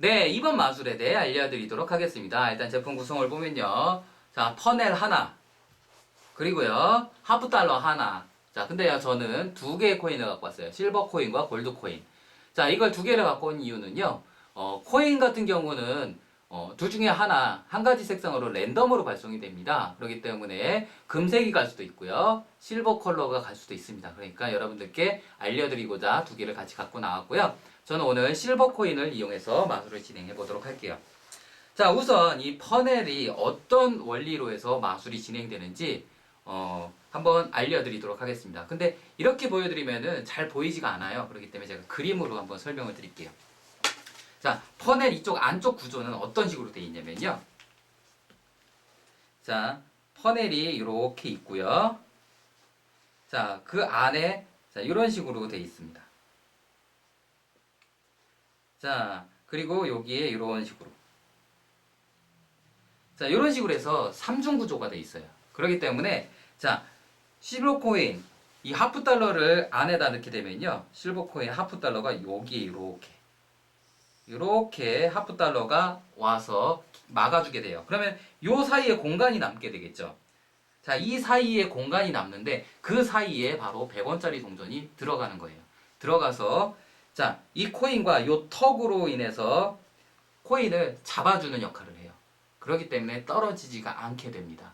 네, 이번 마술에 대해 알려드리도록 하겠습니다. 일단 제품 구성을 보면요. 자, 퍼넬 하나. 그리고요, 하프 달러 하나. 자, 근데요, 저는 두 개의 코인을 갖고 왔어요. 실버 코인과 골드 코인. 자, 이걸 두 개를 갖고 온 이유는요, 코인 같은 경우는, 둘 중에 하나, 한 가지 색상으로 랜덤으로 발송이 됩니다. 그렇기 때문에 금색이 갈 수도 있고요, 실버 컬러가 갈 수도 있습니다. 그러니까 여러분들께 알려드리고자 두 개를 같이 갖고 나왔고요. 저는 오늘 실버 코인을 이용해서 마술을 진행해 보도록 할게요. 자, 우선 이 퍼넬이 어떤 원리로 해서 마술이 진행되는지 한번 알려드리도록 하겠습니다. 근데 이렇게 보여드리면은 잘 보이지가 않아요. 그렇기 때문에 제가 그림으로 한번 설명을 드릴게요. 자, 퍼넬 이쪽 안쪽 구조는 어떤 식으로 되어 있냐면요. 자, 퍼넬이 이렇게 있고요. 자, 그 안에 자, 이런 식으로 되어 있습니다. 자, 그리고 여기에 이런 식으로. 자, 이런 식으로 해서 3중 구조가 되어 있어요. 그렇기 때문에 자, 실버 코인 이 하프 달러를 안에다 넣게 되면요. 실버 코인 하프 달러가 여기에 이렇게 하프 달러가 와서 막아주게 돼요. 그러면 요 사이에 공간이 남게 되겠죠. 자, 이 사이에 공간이 남는데 그 사이에 바로 100원짜리 동전이 들어가는 거예요. 들어가서 자, 이 코인과 요 턱으로 인해서 코인을 잡아주는 역할을 해요. 그렇기 때문에 떨어지지가 않게 됩니다.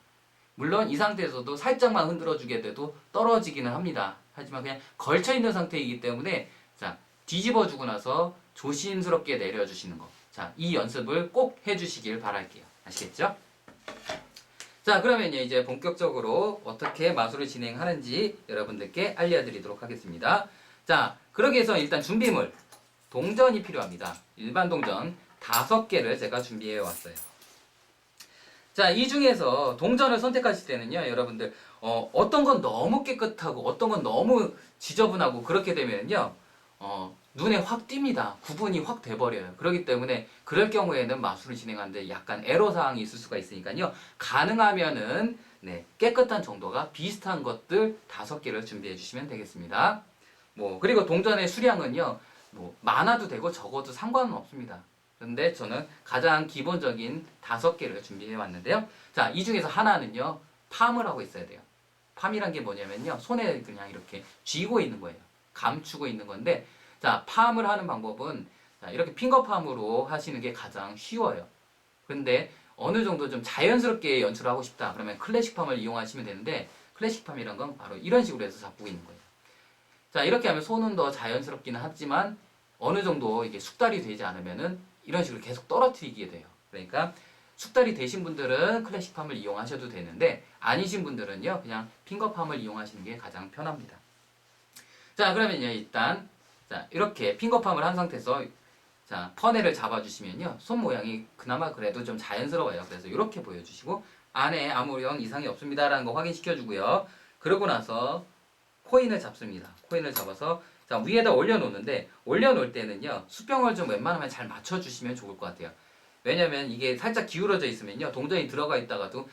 물론 이 상태에서도 살짝만 흔들어주게 돼도 떨어지기는 합니다. 하지만 그냥 걸쳐있는 상태이기 때문에 자, 뒤집어주고 나서 조심스럽게 내려주시는 거. 자, 이 연습을 꼭 해주시길 바랄게요. 아시겠죠? 자, 그러면요, 이제 본격적으로 어떻게 마술을 진행하는지 여러분들께 알려드리도록 하겠습니다. 자, 그러기 위해서 일단 준비물, 동전이 필요합니다. 일반 동전 5개를 제가 준비해 왔어요. 자, 이 중에서 동전을 선택하실 때는요, 여러분들, 어떤 건 너무 깨끗하고, 어떤 건 너무 지저분하고, 그렇게 되면요, 눈에 확 띕니다. 구분이 확 돼버려요. 그렇기 때문에, 그럴 경우에는 마술을 진행하는데 약간 애로사항이 있을 수가 있으니까요, 가능하면은, 네, 깨끗한 정도가 비슷한 것들 5개를 준비해 주시면 되겠습니다. 그리고 동전의 수량은요, 많아도 되고 적어도 상관은 없습니다. 그런데 저는 가장 기본적인 5개를 준비해 왔는데요. 자, 이 중에서 하나는요, 팜을 하고 있어야 돼요. 팜이란 게 뭐냐면요, 손에 그냥 이렇게 쥐고 있는 거예요. 감추고 있는 건데, 자, 팜을 하는 방법은, 자, 이렇게 핑거팜으로 하시는 게 가장 쉬워요. 근데 어느 정도 좀 자연스럽게 연출을 하고 싶다. 그러면 클래식팜을 이용하시면 되는데, 클래식팜이란 건 바로 이런 식으로 해서 잡고 있는 거예요. 자, 이렇게 하면 손은 더 자연스럽기는 하지만, 어느 정도 이게 숙달이 되지 않으면은 이런 식으로 계속 떨어뜨리게 돼요. 그러니까 숙달이 되신 분들은 클래식팜을 이용하셔도 되는데 아니신 분들은요, 그냥 핑거팜을 이용하시는 게 가장 편합니다. 자, 그러면요, 일단 자, 이렇게 핑거팜을 한 상태에서 자, 퍼넬을 잡아주시면요, 손 모양이 그나마 그래도 좀 자연스러워요. 그래서 이렇게 보여주시고 안에 아무런 이상이 없습니다라는 거 확인시켜주고요. 그러고 나서 코인을 잡습니다. 코인을 잡아서 자, 위에다 올려놓는데 올려놓을 때는요, 수평을 좀 웬만하면 잘 맞춰주시면 좋을 것 같아요. 왜냐면 이게 살짝 기울어져 있으면요, 동전이 들어가 있다가도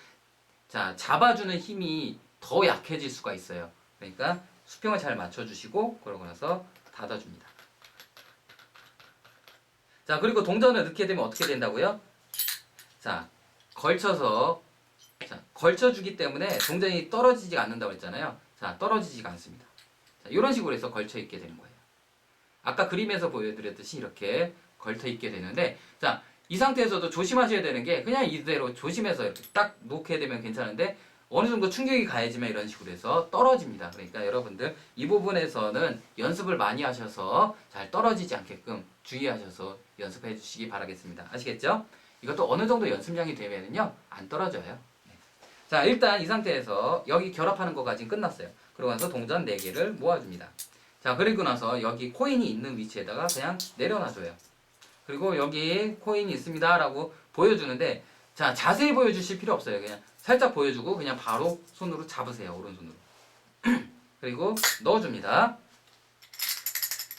자, 잡아주는 힘이 더 약해질 수가 있어요. 그러니까 수평을 잘 맞춰주시고 그러고 나서 닫아줍니다. 자, 그리고 동전을 넣게 되면 어떻게 된다고요? 자, 걸쳐서 자, 걸쳐주기 때문에 동전이 떨어지지 않는다고 했잖아요. 자, 떨어지지가 않습니다. 자, 이런 식으로 해서 걸쳐 있게 되는 거예요. 아까 그림에서 보여드렸듯이 이렇게 걸쳐 있게 되는데, 자, 이 상태에서도 조심하셔야 되는 게 그냥 이대로 조심해서 이렇게 딱 놓게 되면 괜찮은데 어느 정도 충격이 가해지면 이런 식으로 해서 떨어집니다. 그러니까 여러분들 이 부분에서는 연습을 많이 하셔서 잘 떨어지지 않게끔 주의하셔서 연습해 주시기 바라겠습니다. 아시겠죠? 이것도 어느 정도 연습량이 되면은요, 안 떨어져요. 자, 일단 이 상태에서 여기 결합하는 거까지 끝났어요. 그러고 나서 동전 4개를 모아줍니다. 자, 그리고 나서 여기 코인이 있는 위치에다가 그냥 내려놔줘요. 그리고 여기 코인이 있습니다 라고 보여주는데, 자, 자세히 보여주실 필요 없어요. 그냥 살짝 보여주고 그냥 바로 손으로 잡으세요. 오른손으로. 그리고 넣어줍니다.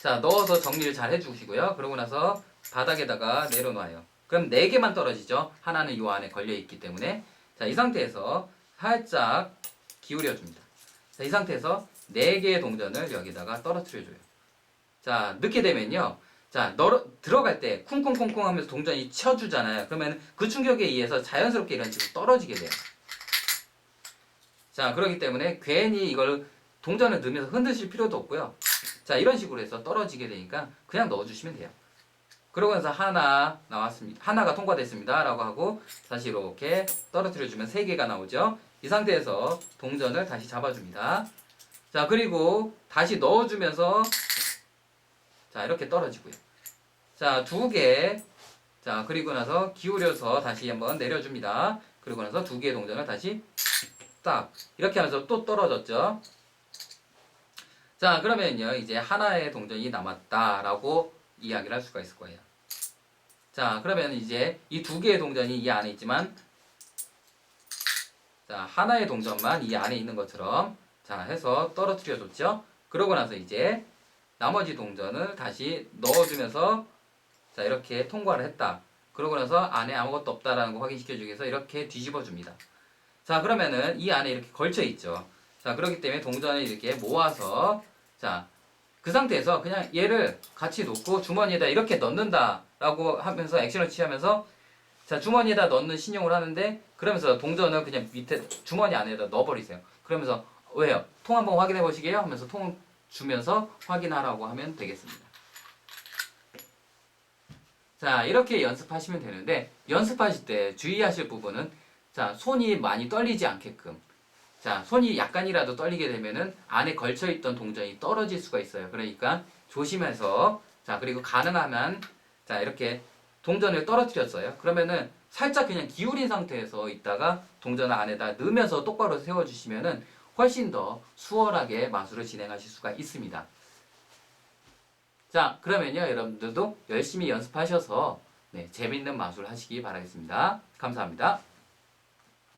자, 넣어서 정리를 잘 해주시고요. 그러고 나서 바닥에다가 내려놔요. 그럼 4개만 떨어지죠. 하나는 요 안에 걸려있기 때문에. 자, 이 상태에서 살짝 기울여줍니다. 자, 이 상태에서 4개의 동전을 여기다가 떨어뜨려줘요. 자, 넣게 되면요, 자, 들어갈 때 쿵쿵쿵쿵 하면서 동전이 쳐주잖아요. 그러면 그 충격에 의해서 자연스럽게 이런 식으로 떨어지게 돼요. 자, 그렇기 때문에 괜히 이걸 동전을 넣으면서 흔드실 필요도 없고요. 자, 이런 식으로 해서 떨어지게 되니까 그냥 넣어주시면 돼요. 그러고 나서 하나 나왔습니다. 하나가 통과됐습니다. 라고 하고 다시 이렇게 떨어뜨려주면 3개가 나오죠. 이 상태에서 동전을 다시 잡아줍니다. 자, 그리고 다시 넣어주면서 자, 이렇게 떨어지고요. 자, 2개. 자, 그리고 나서 기울여서 다시 한번 내려줍니다. 그리고 나서 2개의 동전을 다시 딱 이렇게 하면서 또 떨어졌죠. 자, 그러면요 이제 하나의 동전이 남았다라고 이야기를 할 수가 있을 거예요. 자, 그러면 이제 이 2개의 동전이 이 안에 있지만 자, 하나의 동전만 이 안에 있는 것처럼 자 해서 떨어뜨려 줬죠. 그러고 나서 이제 나머지 동전을 다시 넣어주면서 자 이렇게 통과를 했다. 그러고 나서 안에 아무것도 없다라는 거 확인시켜 주기 위해서 이렇게 뒤집어 줍니다. 자, 그러면은 이 안에 이렇게 걸쳐 있죠. 자, 그렇기 때문에 동전을 이렇게 모아서 자, 그 상태에서 그냥 얘를 같이 놓고 주머니에다 이렇게 넣는다라고 하면서 액션을 취하면서 자, 주머니에다 넣는 신용을 하는데 그러면서 동전을 그냥 밑에 주머니 안에다 넣어버리세요. 그러면서 왜요? 통 한번 확인해 보시게요? 하면서 통 주면서 확인하라고 하면 되겠습니다. 자, 이렇게 연습하시면 되는데 연습하실 때 주의하실 부분은 자, 손이 많이 떨리지 않게끔 자, 손이 약간이라도 떨리게 되면은 안에 걸쳐있던 동전이 떨어질 수가 있어요. 그러니까 조심해서 자, 그리고 가능하면 자, 이렇게 동전을 떨어뜨렸어요. 그러면은 살짝 그냥 기울인 상태에서 있다가 동전을 안에다 넣으면서 똑바로 세워주시면은 훨씬 더 수월하게 마술을 진행하실 수가 있습니다. 자, 그러면요 여러분들도 열심히 연습하셔서 네, 재밌는 마술 하시기 바라겠습니다. 감사합니다.